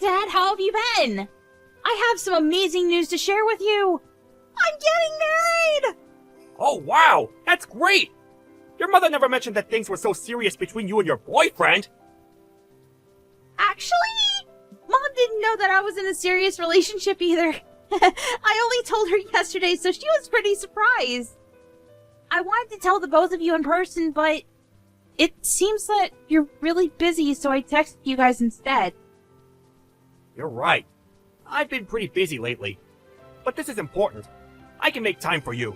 Dad, how have you been? I have some amazing news to share with you. I'm getting married! Oh, wow! That's great! Your mother never mentioned that things were so serious between you and your boyfriend. Actually, Mom didn't know that I was in a serious relationship either. I only told her yesterday, so she was pretty surprised. I wanted to tell the both of you in person, but it seems that you're really busy, so I texted you guys instead. You're right. I've been pretty busy lately. But this is important. I can make time for you.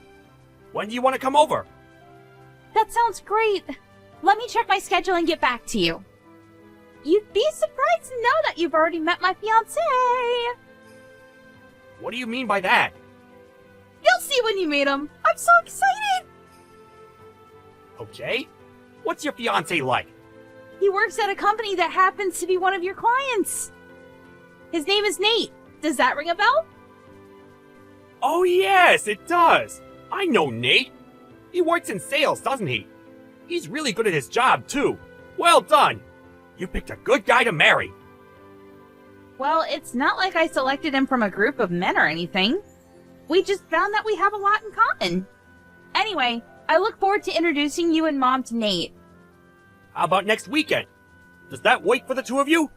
When do you want to come over? That sounds great. Let me check my schedule and get back to you. You'd be surprised to know that you've already met my fiancé. What do you mean by that? You'll see when you meet him. I'm so excited. Okay. What's your fiancé like? He works at a company that happens to be one of your clients. His name is Nate. Does that ring a bell? Oh yes, it does. I know Nate. He works in sales, doesn't he? He's really good at his job, too. Well done. You picked a good guy to marry. Well, it's not like I selected him from a group of men or anything. We just found that we have a lot in common. Anyway, I look forward to introducing you and Mom to Nate. How about next weekend? Does that work for the two of you?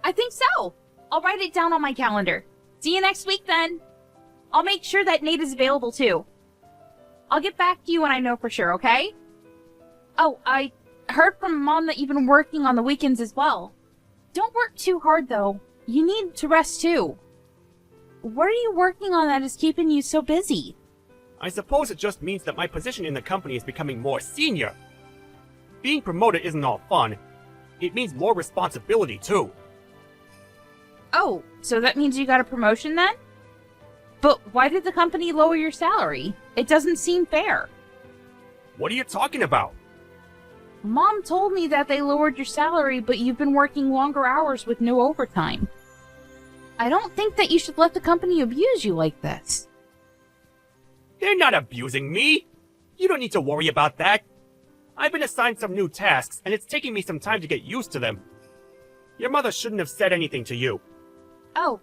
I think so. I'll write it down on my calendar. See you next week then. I'll make sure that Nate is available too. I'll get back to you when I know for sure, okay? Oh, I heard from Mom that you've been working on the weekends as well. Don't work too hard though. You need to rest too. What are you working on that is keeping you so busy? I suppose it just means that my position in the company is becoming more senior. Being promoted isn't all fun. It means more responsibility too. Oh, so that means you got a promotion then? But why did the company lower your salary? It doesn't seem fair. What are you talking about? Mom told me that they lowered your salary, but you've been working longer hours with no overtime. I don't think that you should let the company abuse you like this. They're not abusing me. You don't need to worry about that. I've been assigned some new tasks, and it's taking me some time to get used to them. Your mother shouldn't have said anything to you. Oh.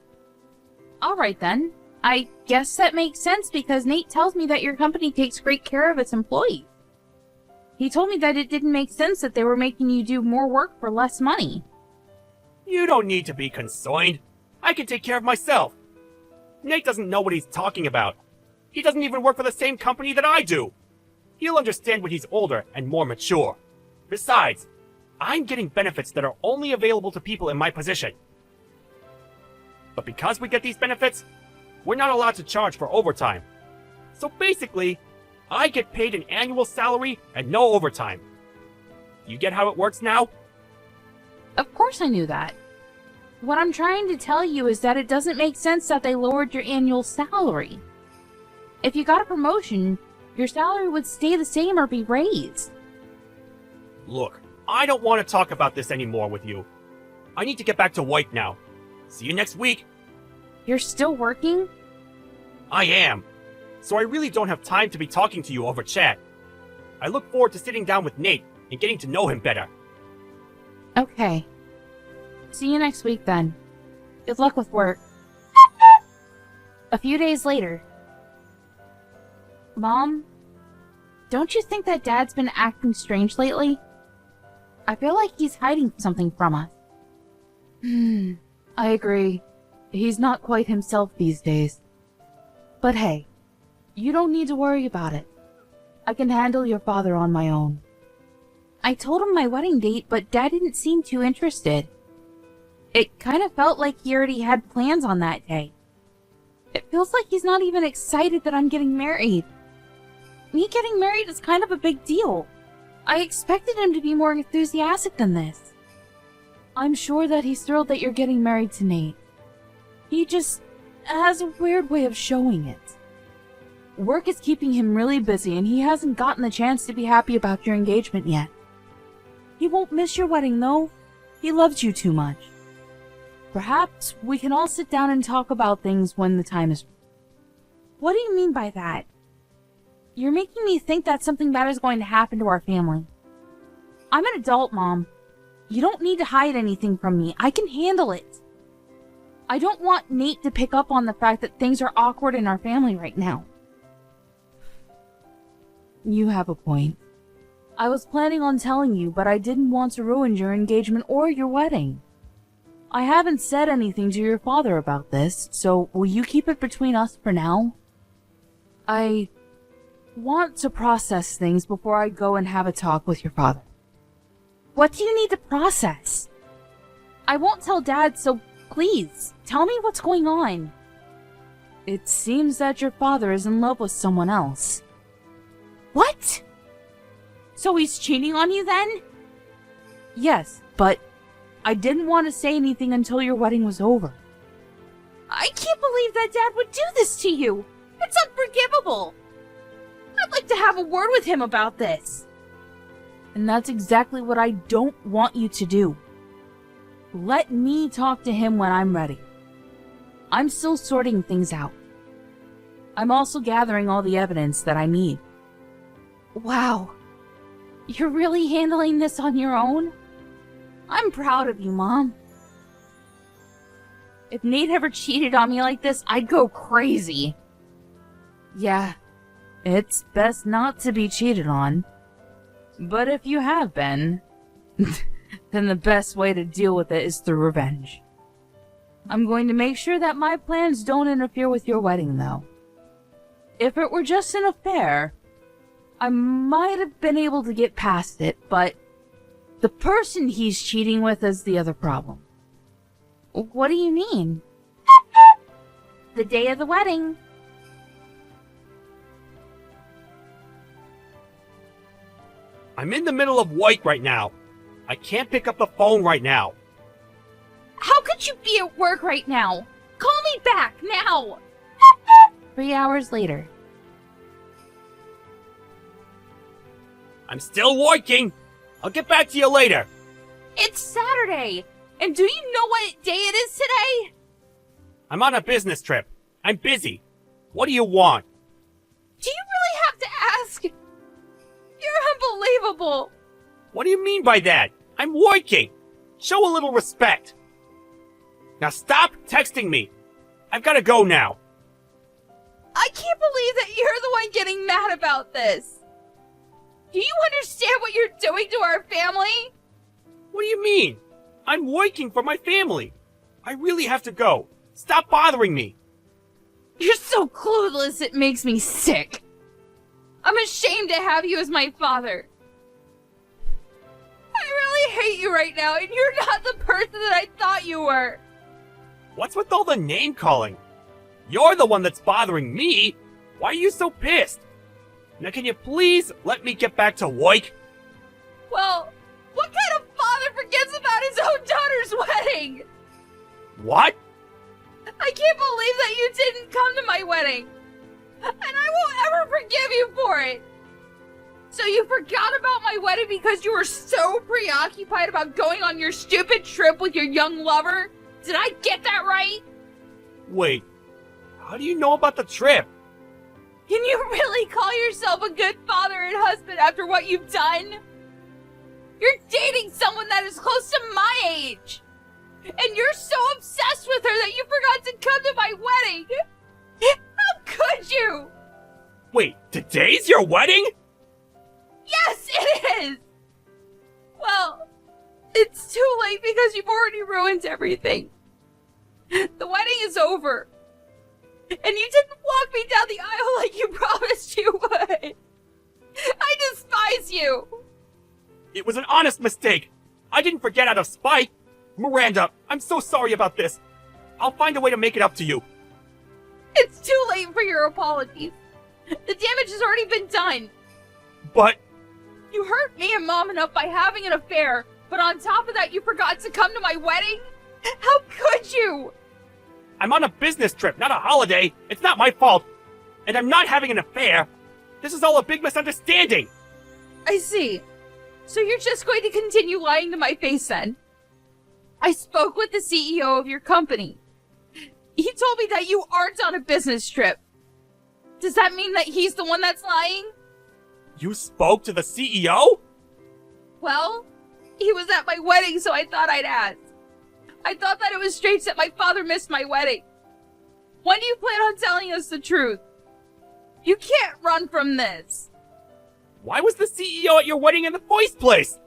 Alright then. I guess that makes sense because Nate tells me that your company takes great care of its employees. He told me that it didn't make sense that they were making you do more work for less money. You don't need to be concerned. I can take care of myself. Nate doesn't know what he's talking about. He doesn't even work for the same company that I do. He'll understand when he's older and more mature. Besides, I'm getting benefits that are only available to people in my position. But because we get these benefits, we're not allowed to charge for overtime. So basically, I get paid an annual salary and no overtime. You get how it works now? Of course I knew that. What I'm trying to tell you is that it doesn't make sense that they lowered your annual salary. If you got a promotion, your salary would stay the same or be raised. Look, I don't want to talk about this anymore with you. I need to get back to work now. See you next week. You're still working? I am. So I really don't have time to be talking to you over chat. I look forward to sitting down with Nate and getting to know him better. Okay. See you next week then. Good luck with work. A few days later. Mom, don't you think that Dad's been acting strange lately? I feel like he's hiding something from us. I agree. He's not quite himself these days. But hey, you don't need to worry about it. I can handle your father on my own. I told him my wedding date, but Dad didn't seem too interested. It kind of felt like he already had plans on that day. It feels like he's not even excited that I'm getting married. Me getting married is kind of a big deal. I expected him to be more enthusiastic than this. I'm sure that he's thrilled that you're getting married to Nate. He just has a weird way of showing it. Work is keeping him really busy and he hasn't gotten the chance to be happy about your engagement yet. He won't miss your wedding though. He loves you too much. Perhaps we can all sit down and talk about things when the time is... What do you mean by that? You're making me think that something bad is going to happen to our family. I'm an adult, Mom. You don't need to hide anything from me. I can handle it. I don't want Nate to pick up on the fact that things are awkward in our family right now. You have a point. I was planning on telling you, but I didn't want to ruin your engagement or your wedding. I haven't said anything to your father about this, so will you keep it between us for now? I want to process things before I go and have a talk with your father. What do you need to process? I won't tell Dad, so please, tell me what's going on. It seems that your father is in love with someone else. What? So he's cheating on you then? Yes, but I didn't want to say anything until your wedding was over. I can't believe that Dad would do this to you. It's unforgivable. I'd like to have a word with him about this. And that's exactly what I don't want you to do. Let me talk to him when I'm ready. I'm still sorting things out. I'm also gathering all the evidence that I need. Wow. You're really handling this on your own? I'm proud of you, Mom. If Nate ever cheated on me like this, I'd go crazy. Yeah, it's best not to be cheated on. But if you have been, then the best way to deal with it is through revenge. I'm going to make sure that my plans don't interfere with your wedding, though. If it were just an affair, I might have been able to get past it, but the person he's cheating with is the other problem. What do you mean? The day of the wedding. I'm in the middle of work right now. I can't pick up the phone right now. How could you be at work right now? Call me back, now! 3 hours later. I'm still working. I'll get back to you later. It's Saturday, and do you know what day it is today? I'm on a business trip. I'm busy. What do you want? Do you really have to ask? You're unbelievable. What do you mean by that? I'm working. Show a little respect. Now stop texting me. I've got to go now. I can't believe that you're the one getting mad about this. Do you understand what you're doing to our family? What do you mean? I'm working for my family. I really have to go. Stop bothering me. You're so clueless it makes me sick. I'm ashamed to have you as my father. I really hate you right now, and you're not the person that I thought you were. What's with all the name calling? You're the one that's bothering me. Why are you so pissed? Now can you please let me get back to work? Well, what kind of father forgets about his own daughter's wedding? What? I can't believe that you didn't come to my wedding. And I won't ever forgive you for it. So you forgot about my wedding because you were so preoccupied about going on your stupid trip with your young lover? Did I get that right? Wait, how do you know about the trip? Can you really call yourself a good father and husband after what you've done? You're dating someone that is close to my age. And you're so obsessed with her that you forgot to come to my wedding. How could you? Wait, today's your wedding? Yes, it is! Well, it's too late because you've already ruined everything. The wedding is over. And you didn't walk me down the aisle like you promised you would. I despise you. It was an honest mistake. I didn't forget out of spite. Miranda, I'm so sorry about this. I'll find a way to make it up to you. It's too late for your apologies. The damage has already been done. But... You hurt me and Mom enough by having an affair, but on top of that you forgot to come to my wedding? How could you? I'm on a business trip, not a holiday. It's not my fault. And I'm not having an affair. This is all a big misunderstanding. I see. So you're just going to continue lying to my face then? I spoke with the CEO of your company. He told me that you aren't on a business trip. Does that mean that he's the one that's lying? You spoke to the CEO? Well, He was at my wedding, so I thought I'd ask. I thought that it was strange that my father missed my wedding. When do you plan on telling us the truth? You can't run from this. Why was the CEO at your wedding in the first place?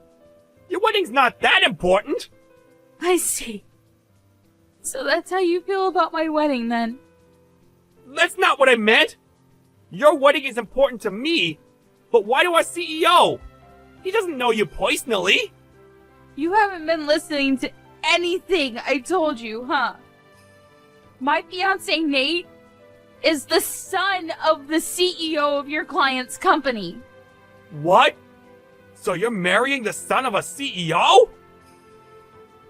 Your wedding's not that important. I see. So that's how you feel about my wedding, then? That's not what I meant. Your wedding is important to me, but why to our CEO? He doesn't know you personally. You haven't been listening to anything I told you, huh? My fiancé, Nate, is the son of the CEO of your client's company. What? So you're marrying the son of a CEO?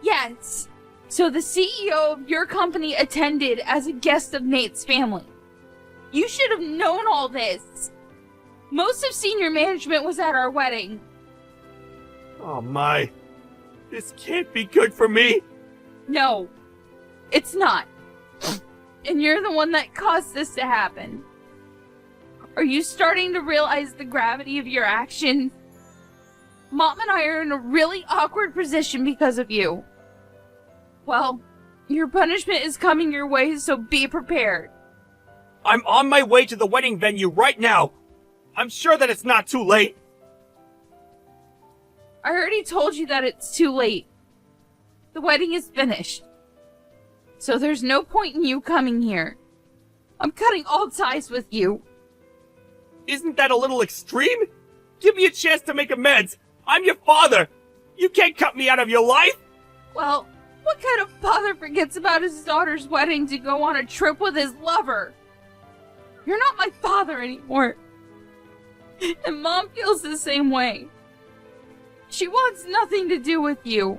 Yes. So the CEO of your company attended as a guest of Nate's family. You should have known all this. Most of senior management was at our wedding. Oh my. This can't be good for me. No, it's not. And you're the one that caused this to happen. Are you starting to realize the gravity of your actions? Mom and I are in a really awkward position because of you. Well, your punishment is coming your way, so be prepared. I'm on my way to the wedding venue right now. I'm sure that it's not too late. I already told you that it's too late. The wedding is finished. So there's no point in you coming here. I'm cutting all ties with you. Isn't that a little extreme? Give me a chance to make amends. I'm your father. You can't cut me out of your life. Well, what kind of father forgets about his daughter's wedding to go on a trip with his lover? You're not my father anymore. And Mom feels the same way. She wants nothing to do with you.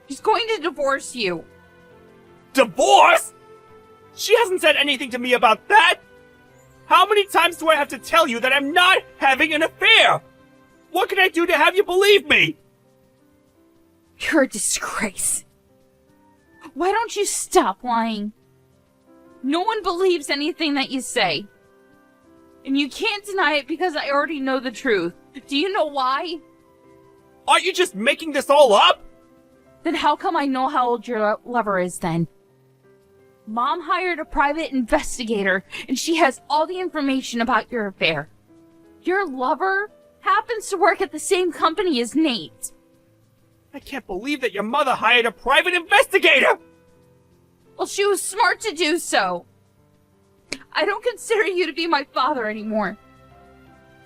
She's going to divorce you. Divorce? She hasn't said anything to me about that. How many times do I have to tell you that I'm not having an affair? What can I do to have you believe me? You're a disgrace. Why don't you stop lying? No one believes anything that you say. And you can't deny it because I already know the truth. Do you know why? Are you just making this all up? Then how come I know how old your lover is then? Mom hired a private investigator, and she has all the information about your affair. Your lover happens to work at the same company as Nate. I can't believe that your mother hired a private investigator! Well, she was smart to do so. I don't consider you to be my father anymore.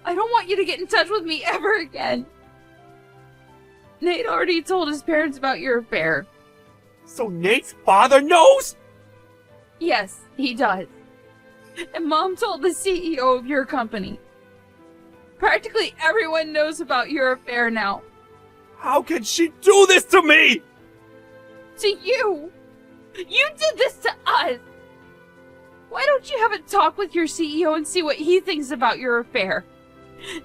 I don't want you to get in touch with me ever again. Nate already told his parents about your affair. So Nate's father knows? Yes, he does. And Mom told the CEO of your company. Practically everyone knows about your affair now. How can she do this to me? To you! You did this to us! Why don't you have a talk with your CEO and see what he thinks about your affair?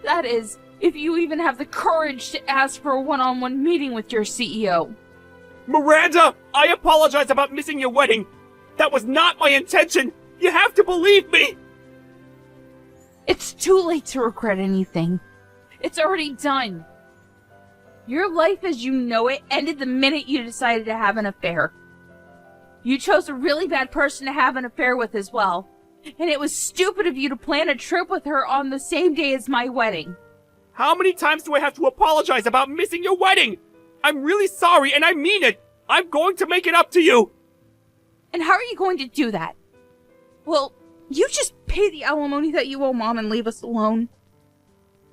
That is, if you even have the courage to ask for a one-on-one meeting with your CEO. Miranda, I apologize about missing your wedding. That was not my intention. You have to believe me. It's too late to regret anything. It's already done. Your life as you know it ended the minute you decided to have an affair. You chose a really bad person to have an affair with as well. And it was stupid of you to plan a trip with her on the same day as my wedding. How many times do I have to apologize about missing your wedding? I'm really sorry and I mean it. I'm going to make it up to you. And how are you going to do that? Well, you just pay the alimony that you owe Mom and leave us alone.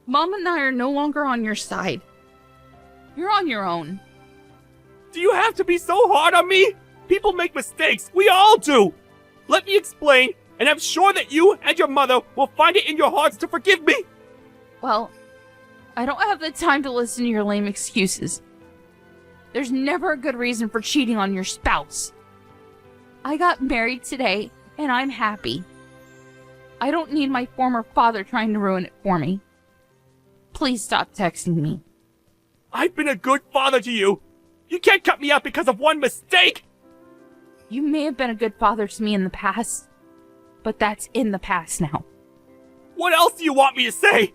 Mom and I are no longer on your side. You're on your own. Do you have to be so hard on me? People make mistakes. We all do. Let me explain, and I'm sure that you and your mother will find it in your hearts to forgive me. Well, I don't have the time to listen to your lame excuses. There's never a good reason for cheating on your spouse. I got married today, and I'm happy. I don't need my former father trying to ruin it for me. Please stop texting me. I've been a good father to you. You can't cut me out because of one mistake. You may have been a good father to me in the past, but that's in the past now. What else do you want me to say?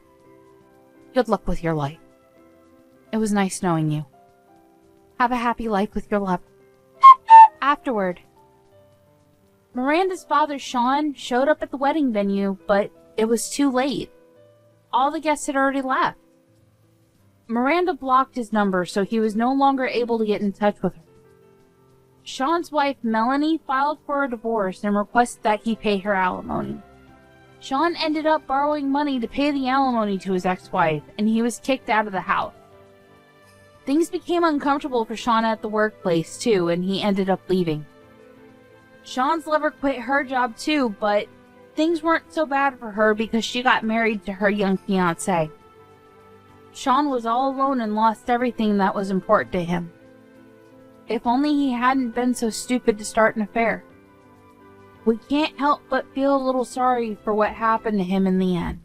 Good luck with your life. It was nice knowing you. Have a happy life with your lover. Afterward, Miranda's father, Sean, showed up at the wedding venue, but it was too late. All the guests had already left. Miranda blocked his number, so he was no longer able to get in touch with her. Sean's wife, Melanie, filed for a divorce and requested that he pay her alimony. Sean ended up borrowing money to pay the alimony to his ex-wife, and he was kicked out of the house. Things became uncomfortable for Sean at the workplace, too, and he ended up leaving. Sean's lover quit her job, too, but things weren't so bad for her because she got married to her young fiancé. Sean was all alone and lost everything that was important to him. If only he hadn't been so stupid to start an affair. We can't help but feel a little sorry for what happened to him in the end.